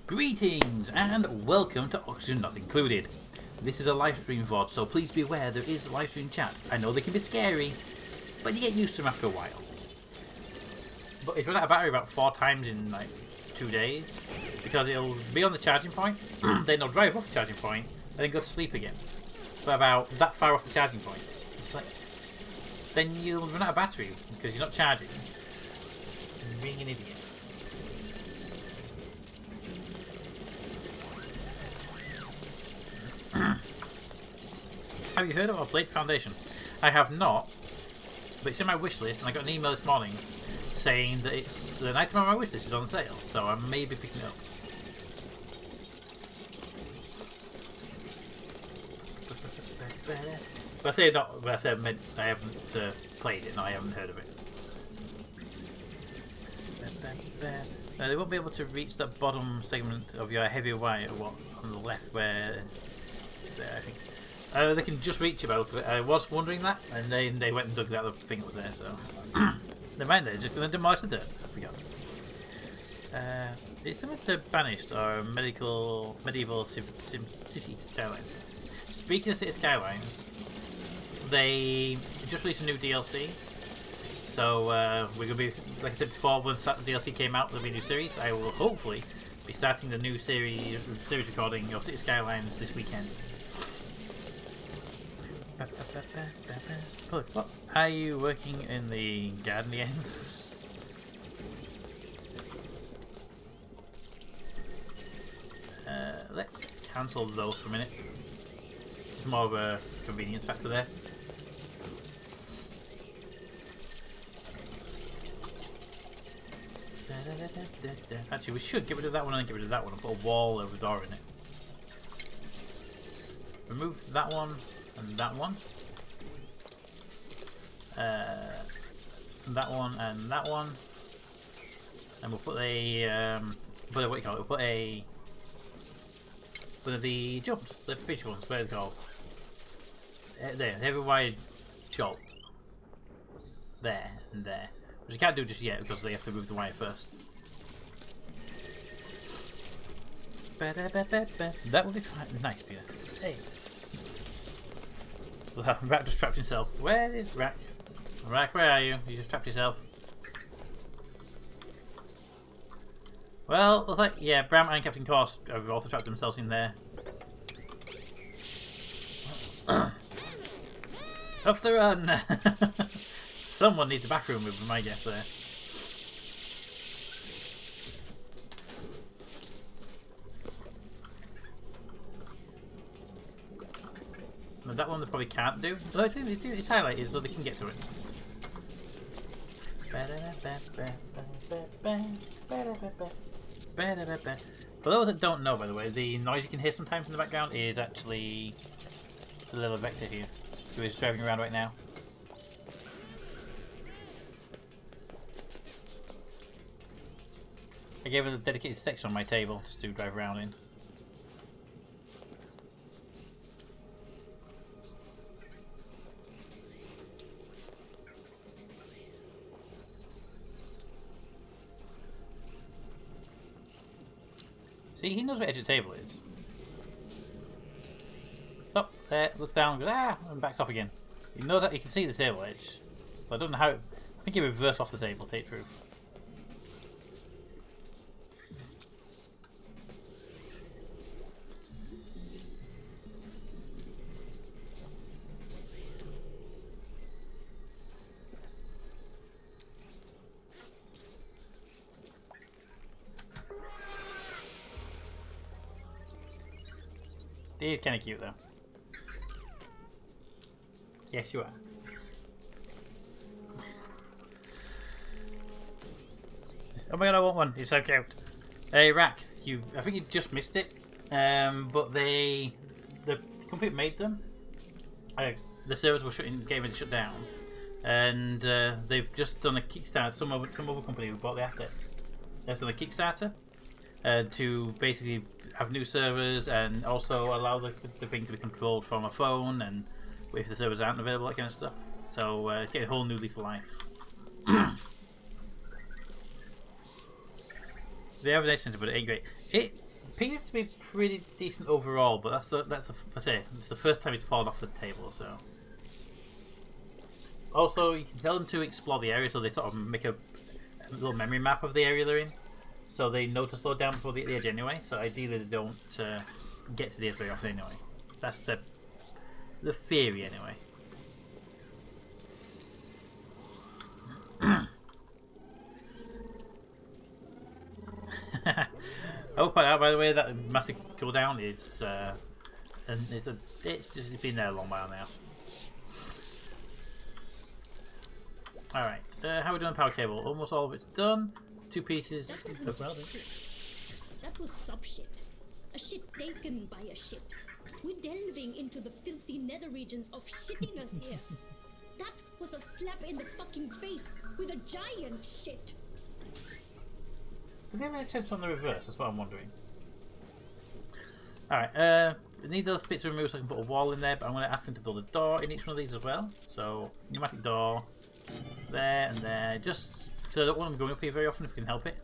Greetings and welcome to Oxygen Not Included. This is a live stream VOD, so please be aware there is live stream chat. I know they can be scary, but you get used to them after a while. But it runs out of battery about 4 times in like 2 days, because it'll be on the charging point, then it'll drive off the charging point, and then go to sleep again. But about that far off the charging point, it's like, then you'll run out of battery because you're not charging. You're being an idiot. Have you heard of our Blade Foundation? I have not, but it's in my wish list, and I got an email this morning saying that it's an item on my wish list is on sale, so I may be picking it up. But I say not, but I say I haven't played it, and I haven't heard of it. They won't be able to reach that bottom segment of your heavy wire on the left where there, I think. They can just reach it, but I was wondering that, and then they went and dug that other thing that was there, so never mind, they're just going to demolish the dirt. I forgot. It's similar to Banished or medieval city skylines. Speaking of city skylines, they just released a new DLC. So we're going to be, like I said before, when the DLC came out, there'll be a new series. I will hopefully be starting the new series recording of City Skylines this weekend. What? Are you working in the garden again? Let's cancel those for a minute. It's more of a convenience factor there. Actually, we should get rid of that one and get rid of that one and put a wall over the door in it. Remove that one and that one. That one and that one. And we'll put a what do you call it? We'll put a one of the jumps, the bridge ones, what are they called? There, heavy wired jolt. There and there. Which you can't do just yet because they have to move the wire first. That will be fine. Nice, Peter. Hey. Well, Rack just trapped himself. Where is Rack? Rack, where are you? You just trapped yourself. Well, looks like, yeah, Bram and Captain Corse have also trapped themselves in there. Off the run! Someone needs a bathroom with them, I guess, there. No, that one they probably can't do. Though it's highlighted so they can get to it. For those that don't know, by the way, the noise you can hear sometimes in the background is actually the little vector here, who is driving around right now. I gave it a dedicated section on my table just to drive around in. See, he knows where edge of the table is. Stop there, looks down, goes and backs off again. He knows that he can see the table edge. So I don't know how. I think he reversed off the table, take truth. He's kind of cute though. Yes, you are. Oh my god, I want one. It's so cute. Hey, Rack, I think you just missed it. But the company that made them, the servers were getting ready to shut down, and they've just done a Kickstarter. Some other company who bought the assets. They've done a Kickstarter to basically have new servers and also allow the thing to be controlled from a phone, and if the servers aren't available, that kind of stuff. So get a whole new lease of life. They have an extension, but it ain't great. appears to be pretty decent overall, but I say it's the first time it's fallen off the table. So also you can tell them to explore the area, so they sort of make a little memory map of the area they're in, so they know to slow down before they get to the edge anyway. So ideally they don't get to the edge very often anyway. That's the theory anyway. I will point out, by the way, that massive cooldown is, and it's been there a long while now. All right, how are we doing on power cable? Almost all of it's done. 2 pieces. That wasn't shit. That was sub shit. A shit taken by a shit. We're delving into the filthy nether regions of shittiness here. That was a slap in the fucking face with a giant shit. Did they make sense on the reverse? That's what I'm wondering. Alright, I need those bits removed so I can put a wall in there, but I'm going to ask them to build a door in each one of these as well. So, pneumatic door, there and there, just because I don't want them going up here very often if we can help it.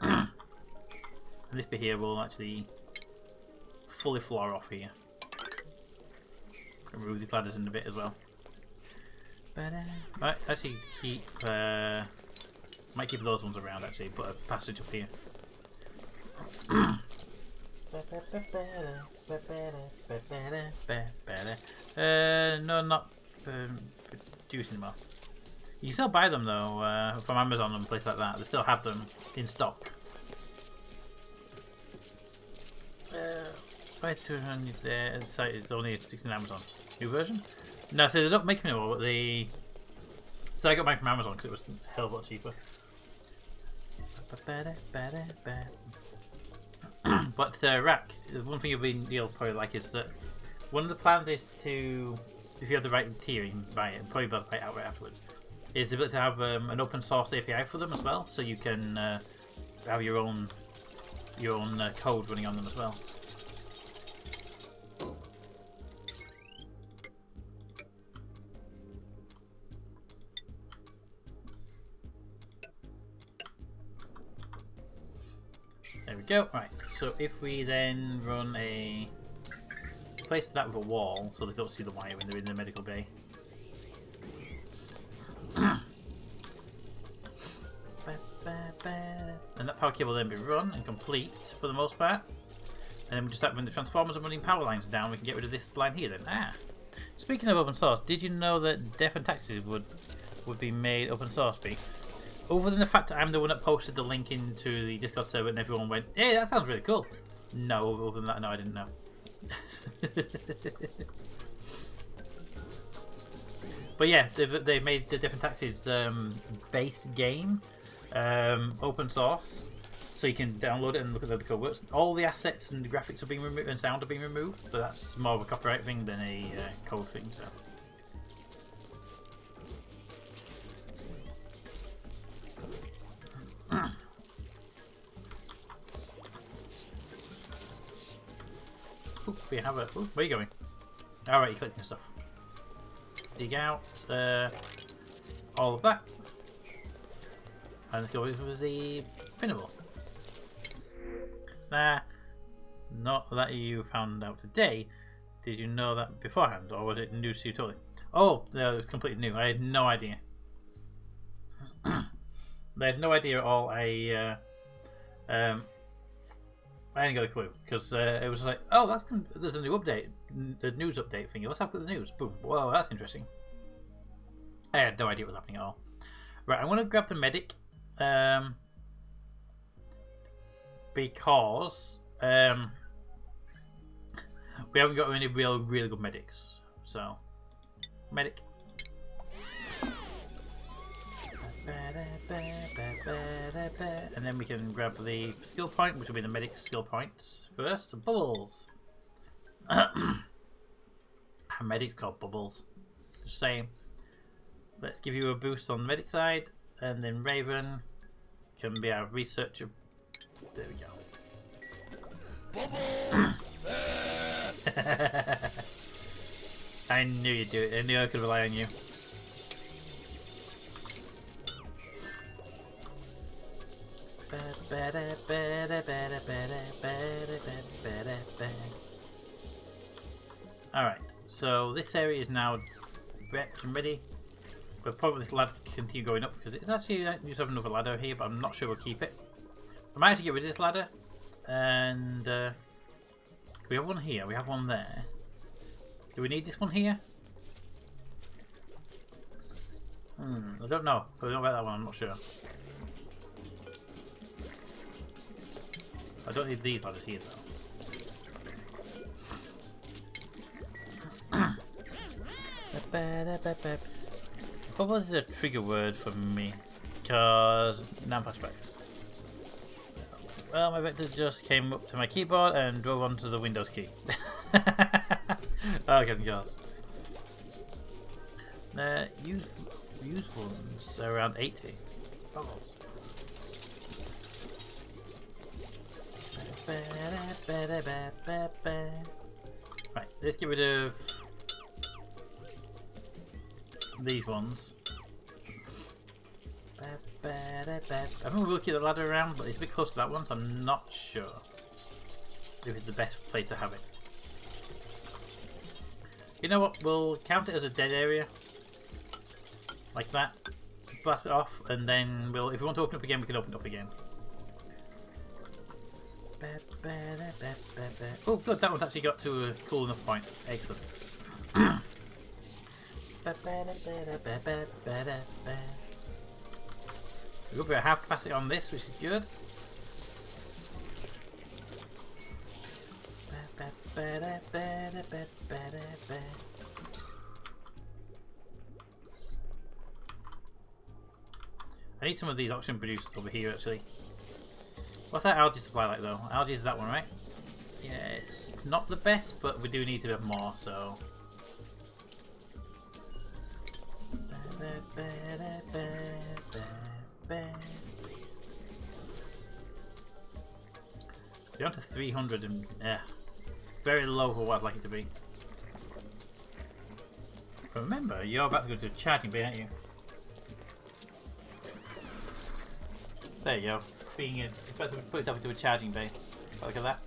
And this bit here will actually fully floor off here. Remove these ladders in a bit as well. Might actually keep might keep those ones around actually, put a passage up here. No, not produce anymore. You can still buy them though from Amazon and places like that. They still have them in stock. Buy 200 there. The site is only 16 Amazon. New version? No, so they don't make them anymore. But so I got mine from Amazon because it was a hell of a lot cheaper. But Rack, the one thing you'll probably like is that one of the plans is to, if you have the right tier, you can buy it and probably buy it outright afterwards. Is the ability to have an open source API for them as well, so you can have your own code running on them as well. There we go. Right, so if we then run place that with a wall so they don't see the wire when they're in the medical bay. And that power cable will then be run and complete for the most part. And then we just have, when the transformers are running power lines down, we can get rid of this line here then. Speaking of open source, did you know that Death and Taxes would be made open source? Other than the fact that I'm the one that posted the link into the Discord server and everyone went, hey, that sounds really cool. No, other than that, no, I didn't know. But yeah, they've made the Death and Taxes base game open source, so you can download it and look at how the code works. All the assets and the graphics are being removed and sound are being removed, but that's more of a copyright thing than a code thing. So. Ooh, we have a. Ooh, where are you going? Alright, you're collecting stuff. Dig out all of that. And let's go with the pinnable. Not that you found out today. Did you know that beforehand, or was it news to you totally? Oh, no, it's completely new. I had no idea. I had no idea at all. I didn't get a clue because it was like, oh, there's a new update, the news update thing. Let's have a look at the news. Boom. Whoa, that's interesting. I had no idea what was happening at all. Right, I'm going to grab the medic because we haven't got any really good medics. So, medic. And then we can grab the skill point, which will be the medic skill points first. Bubbles. Our medic's called Bubbles. Just saying. Let's give you a boost on the medic side, and then Raven can be our researcher. There we go. I knew you'd do it. I knew I could rely on you. Alright, so this area is now prepped and ready. We'll probably this ladder to continue going up because it's actually used to have another ladder here, but I'm not sure we'll keep it. I might actually get rid of this ladder. And we have one here, we have one there. Do we need this one here? I don't know. I don't know about that one, I'm not sure. I don't need these ladders here though. What was a trigger word for me? Because now flashbacks. Well, my vector just came up to my keyboard and drove onto the Windows key. Okay, gosh. Use ones around 80. Bubbles. Right, let's get rid of these ones. I think we'll keep the ladder around, but it's a bit close to that one, so I'm not sure if it's the best place to have it. You know what? We'll count it as a dead area, like that. Blast it off, and then we'll. If we want to open it up again, we can open it up again. Oh, good. That one's actually got to a cool enough point. Excellent. We've got about half capacity on this, which is good. I need some of these oxygen producers over here actually. What's that algae supply like though? Algae is that one, right? Yeah, it's not the best, but we do need to have more, so. Down to 300 and very low for what I'd like it to be. Remember, you're about to go to a charging bay, aren't you? There you go. Being in, about to put yourself into a charging bay. Look at that.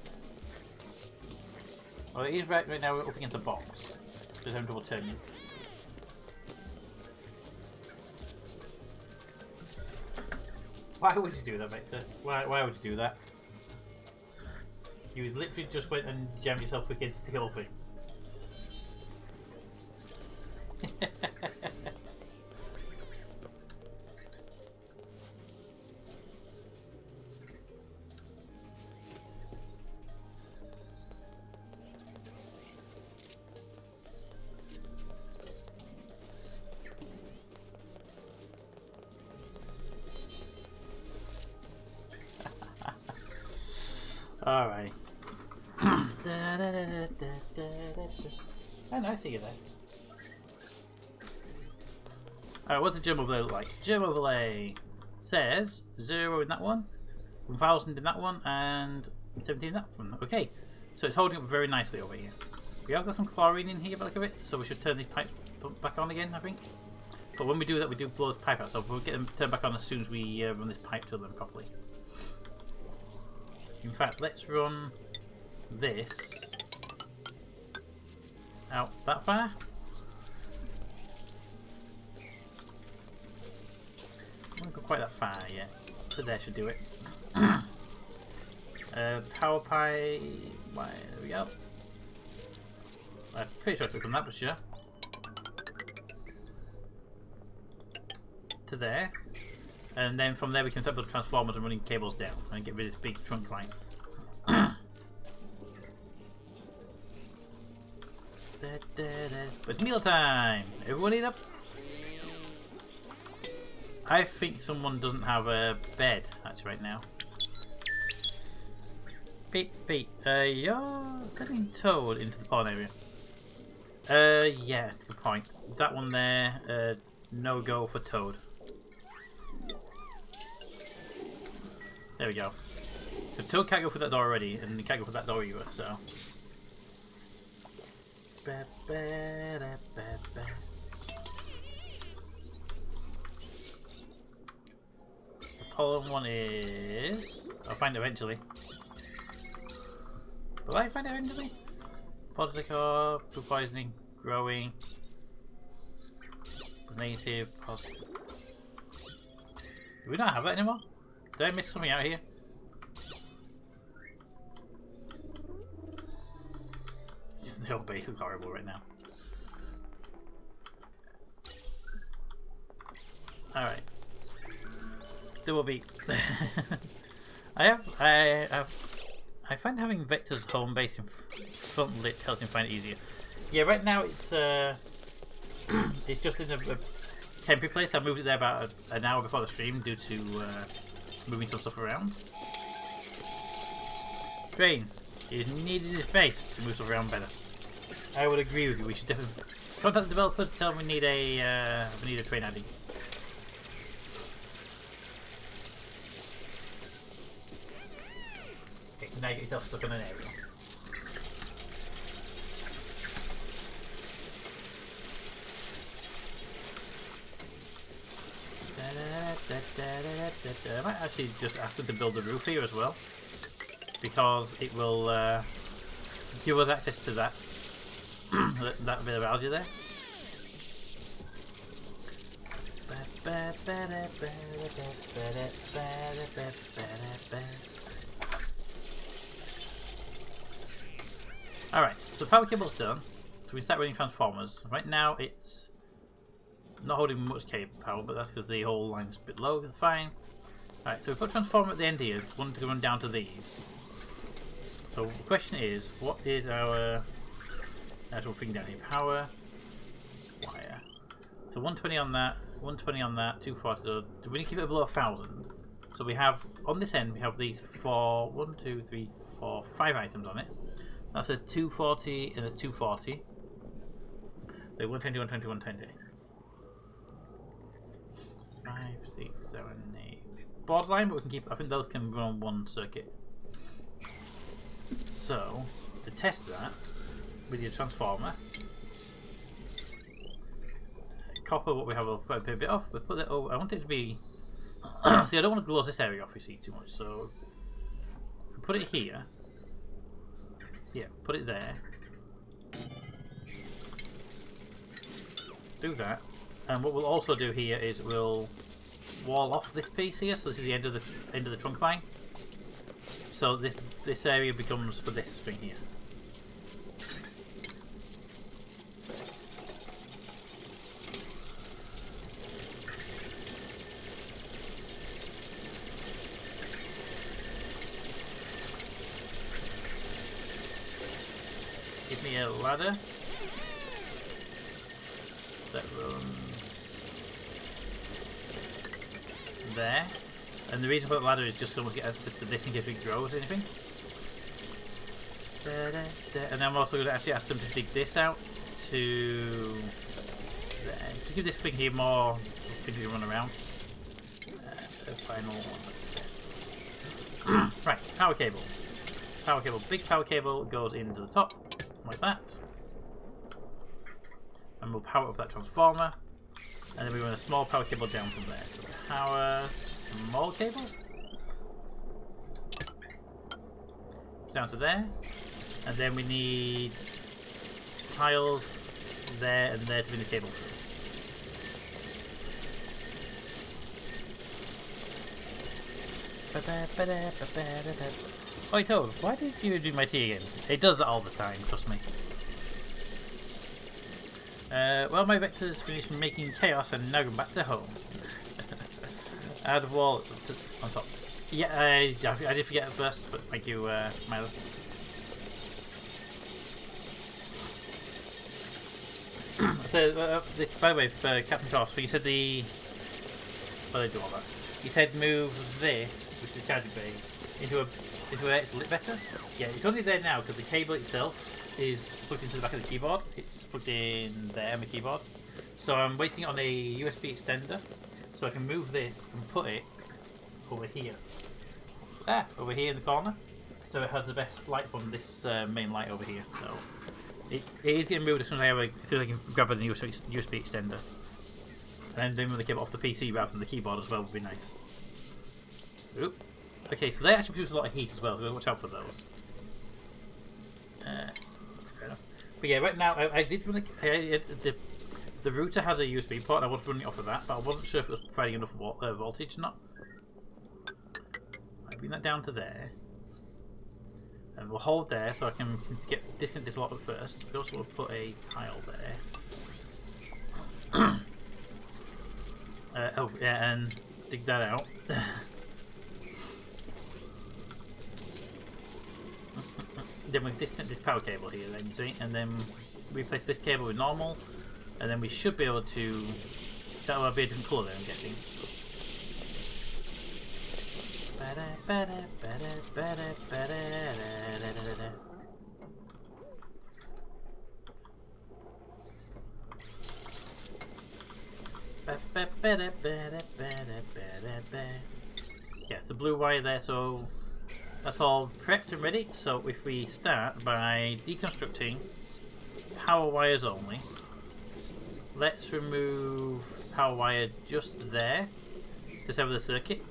Well, it is right now we're up against a box. There's having trouble turning. Why would you do that, Victor? Why would you do that? You literally just went and jammed yourself against the whole thing. Alright. Oh, no, I see you there. Alright, what's the germ overlay look like? Germ overlay says 0 in that one, 1000 in that one, and 17 in that one. Okay, so it's holding up very nicely over here. We have got some chlorine in here by the look of it, so we should turn these pipes back on again, I think. But when we do that, we do blow the pipe out, so we'll get them turned back on as soon as we run this pipe to them properly. In fact, let's run this out that far. I won't go quite that far yet. So there should do it. Power pipe. There we go. I'm pretty sure I took on that, but sure. To there. And then from there we can set up the transformers and running cables down and get rid of this big trunk line. But it's meal time! Everyone eat up! I think someone doesn't have a bed actually right now. Beep beep. You're sending Toad into the pawn area. Yeah, good point. That one there, no go for Toad. There we go. The Toad can't go through that door already, and he can't go through that door either, so. The pollen one is... I'll find it eventually. Will I find it eventually? Positive, food poisoning, growing, native, positive. Do we not have it anymore? Did I miss something out here? The whole base looks horrible right now. Alright. There will be. I find having Vector's home base in front lit helps him find it easier. Yeah, right now it's it's just in a temporary place. I moved it there about an hour before the stream due to moving some stuff around. Train is needed in his base to move stuff around better. I would agree with you. We should definitely contact the developers. Tell them we need a train ID. Okay, now you get yourself stuck in an area. I might actually just ask them to build a roof here as well, because it will give us access to that that bit of algae there. Alright, so the power cable's done, so we can start running transformers. Right now it's not holding much cable power, but that's because the whole line's a bit low. It's fine. Alright, so we put transformer at the end here, one to run down to these. So the question is, what is our actual thing down here? Power, wire. So 120 on that, 120 on that, 240. So do we need to keep it below 1,000? So we have, on this end, we have these 4, 1, 2, 3, 4, 5 items on it. That's a 240 and a 240. The 120, 120, 120. 5, 6, 7, 8. Borderline, but we can keep. I think those can run on one circuit. So, to test that, we need a transformer. Copper, what we have, we'll put a bit off. We'll put it over. I want it to be. See, I don't want to close this area off, you see, too much. So, if we put it here. Yeah, put it there. Do that. And what we'll also do here is we'll wall off this piece here. So this is the end of the trunk line. So this area becomes for this thing here. Give me a ladder that runs there, and the reason for the ladder is just to get access to this in case it grows anything. And I'm also going to actually ask them to dig this out to there, to give this thing here more things to run around. The final one. Right, power cable. Power cable. Big power cable goes into the top like that. And we'll power up that transformer, and then we run a small power cable down from there. So power small cable down to there, and then we need tiles there and there to bring the cable through. Oi Toad, why did you do my tea again? It does that all the time, trust me. Well, my vectors finished making chaos and now go back to home. Add wall on top. Yeah, I did forget at first, but thank you, Miles. So, by the way, Captain Cross, when you said the... Well, they do all that. You said move this, which is the charging bay, into where it's lit better. Yeah, it's only there now because the cable itself is plugged into the back of the keyboard. It's plugged in there on the keyboard. So I'm waiting on a USB extender so I can move this and put it over here. Over here in the corner. So it has the best light from this main light over here. So It is getting moved as soon as I can grab a USB extender. And then move the cable off the PC rather than the keyboard as well would be nice. Oop. Okay, so they actually produce a lot of heat as well, so watch out for those. Fair enough. But yeah, right now I did run the router has a USB port, and I was running it off of that, but I wasn't sure if it was providing enough voltage or not. I bring that down to there. And we'll hold there so I can disconnect this lot at first. We also will put a tile there. Oh yeah, and dig that out. Then we disconnect this power cable here, then you see, and then replace this cable with normal, and then we should be able to. That will be a different colour there, I'm guessing. Yeah, the blue wire there, so that's all prepped and ready. So if we start by deconstructing power wires only, let's remove power wire just there to sever the circuit,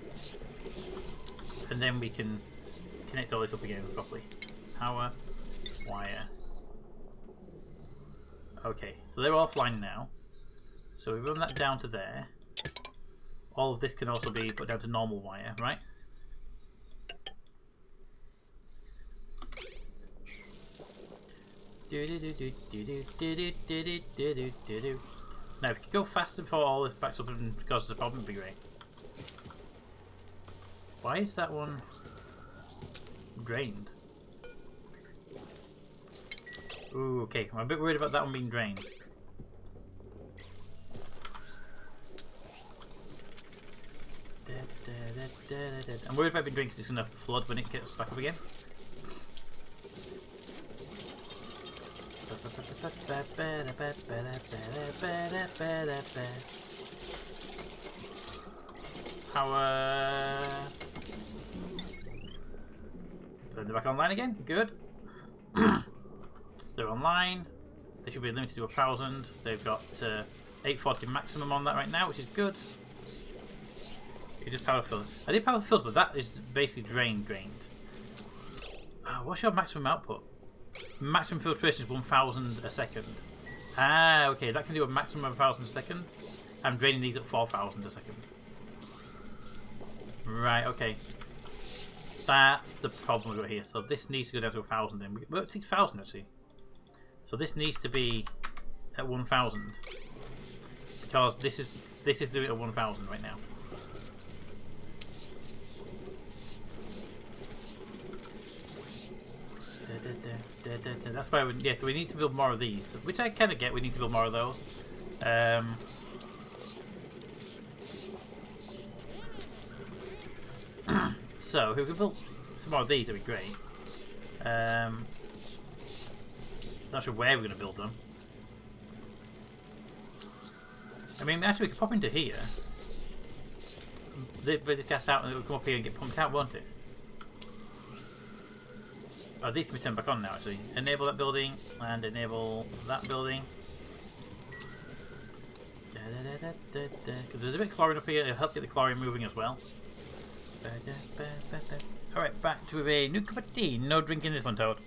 and then we can connect all this up again properly. Power wire. Okay, so they're offline now. So we run that down to there. All of this can also be put down to normal wire, right? Now, if we could go faster before all this backs up and causes a problem, it'd be great. Why is that one drained? Ooh, okay. I'm a bit worried about that one being drained. I'm worried about it being drained because it's going to flood when it gets back up again. Power. They're back online again. Good. They're online. They should be limited to 1,000. They've got 840 maximum on that right now, which is good. You did power filter. I did power filter, but that is basically drained. What's your maximum output? Maximum filtration is 1,000 a second. Ah, okay, that can do a maximum of 1,000 a second. I'm draining these at 4,000 a second. Right, okay. That's the problem we've got here. So this needs to go down to 1,000 then. Well, 6,000 actually. So this needs to be at 1,000. Because this is doing it at 1,000 right now. That's why so we need to build more of these, which I kind of get. We need to build more of those. So if we could build some more of these, that'd be great. Not sure where we're going to build them. I mean, actually, we could pop into here. But this gas out, and it will come up here and get pumped out, won't it? Oh, these can be turned back on now, actually. Enable that building, and enable that building. Because there's a bit of chlorine up here, it'll help get the chlorine moving as well. Alright, back to a new cup of tea. No drinking this one, Toad.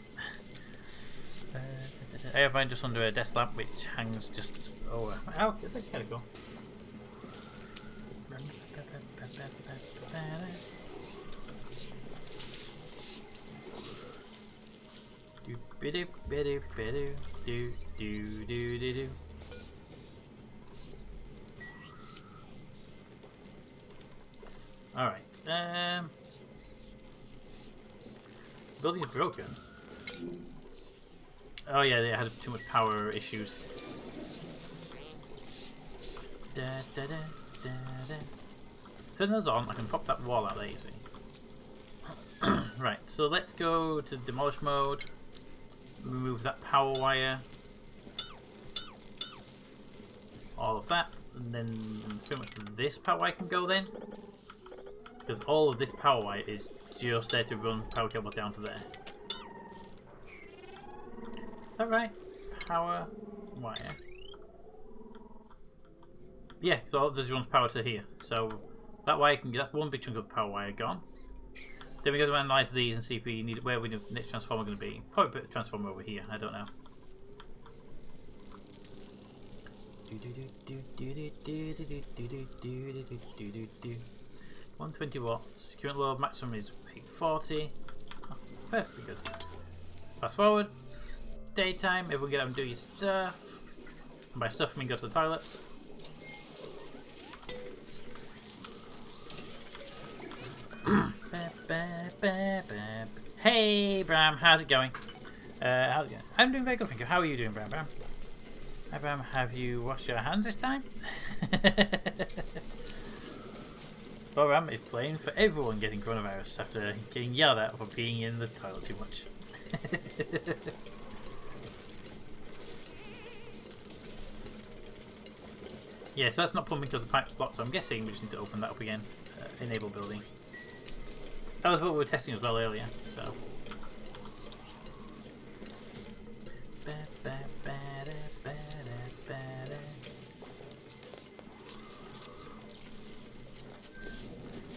I have mine just under a desk lamp, which hangs just over. Oh, there we go. Alright. Building is broken. Oh yeah, they had too much power issues. Turn those on, I can pop that wall out there, you see. Right, so let's go to demolish mode. Remove that power wire. All of that. And then pretty much this power wire can go then. Because all of this power wire is just there to run power cable down to there. Is that right? power wire. Yeah, so there's one's power to here. So that wire can get, that's one big chunk of power wire gone. Then we got to analyze these and see if we need where we need the next transformer going to be. Probably put a transformer over here. I don't know. 120 watts. Current load maximum is 840. That's perfectly good. Fast forward. Daytime. Everyone get up and do your stuff. And by stuff I mean go to the toilets. Hey Bram, how's it going? How's it going? I'm doing very good, thank you. How are you doing, Bram? Hi Bram, have you washed your hands this time? Well, Bram is playing for everyone getting coronavirus after getting yelled at for being in the toilet too much. Yeah, so that's not pumping because the pipe's blocked, so I'm guessing we just need to open that up again. Enable building. That was what we were testing as well earlier, so.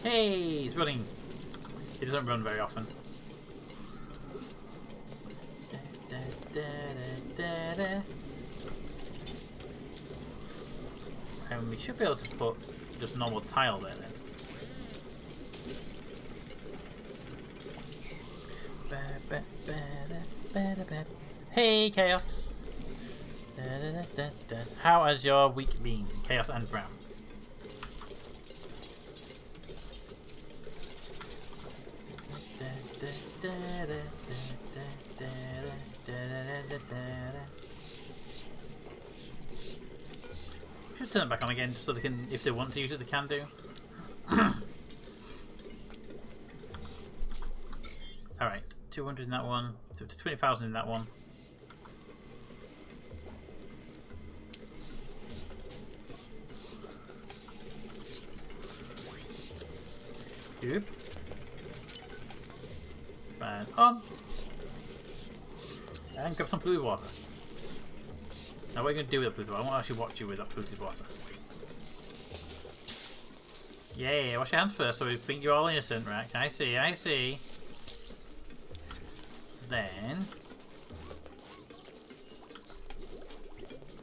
Hey, he's running. He doesn't run very often. And we should be able to put just normal tile there then. Hey, Chaos! How has your week been, Chaos and Brown? Should turn it back on again, just so they can, if they want to use it, they can do. Alright, 200 in that one, 20,000 in that one. Yep. And on. And grab some fluid water. Now what are you going to do with that fluid water? I won't actually watch you with that fluid water. Yeah, wash your hands first so we think you're all innocent, right? I see, I see. Then...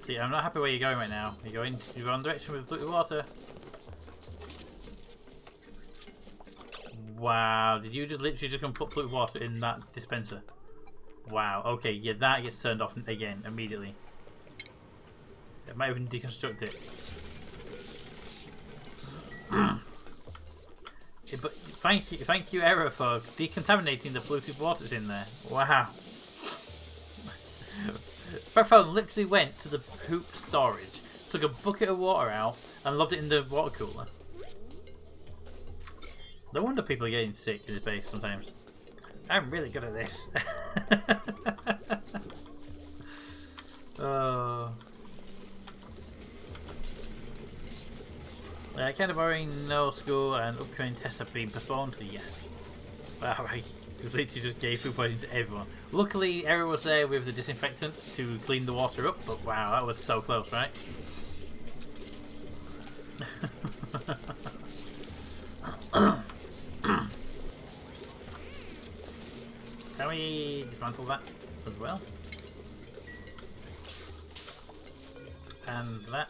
See, I'm not happy where you're going right now. You're going to the wrong direction with fluid water. Wow, did you just literally just come put fluid water in that dispenser? Wow, okay, yeah, that gets turned off again, immediately. It might even deconstruct it. Yeah, but thank you, Error, for decontaminating the polluted waters in there. Wow. Breakfast literally went to the poop storage, took a bucket of water out, and lobbed it in the water cooler. No wonder people are getting sick in this base sometimes. I'm really good at this. Oh. Kind of boring, no school, and upcoming tests have been postponed. Yeah. Wow, right. We literally just gave food poisoning to everyone. Luckily, Error was there with the disinfectant to clean the water up, but wow, that was so close, right? Can we dismantle that as well? And that.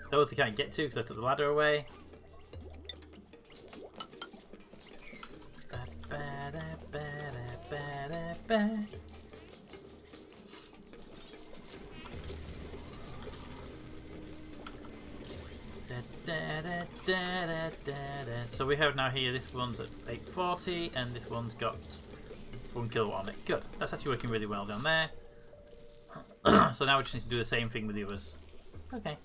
Those we can't get to because I took the ladder away. So we have now here, this one's at 840 and this one's got 1 kilowatt on it. Good, that's actually working really well down there. So now we just need to do the same thing with the others. Okay.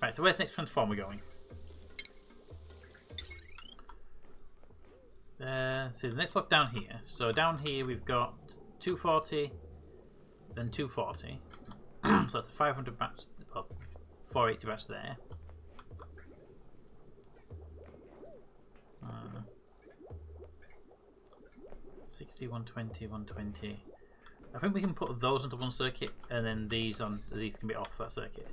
Right, so where's the next transformer going? See, the next lock down here. So down here we've got 240, then 240. So that's a 500 batch, well, 480 batch there. 60, 120, 120. I think we can put those onto one circuit, and then these can be off that circuit.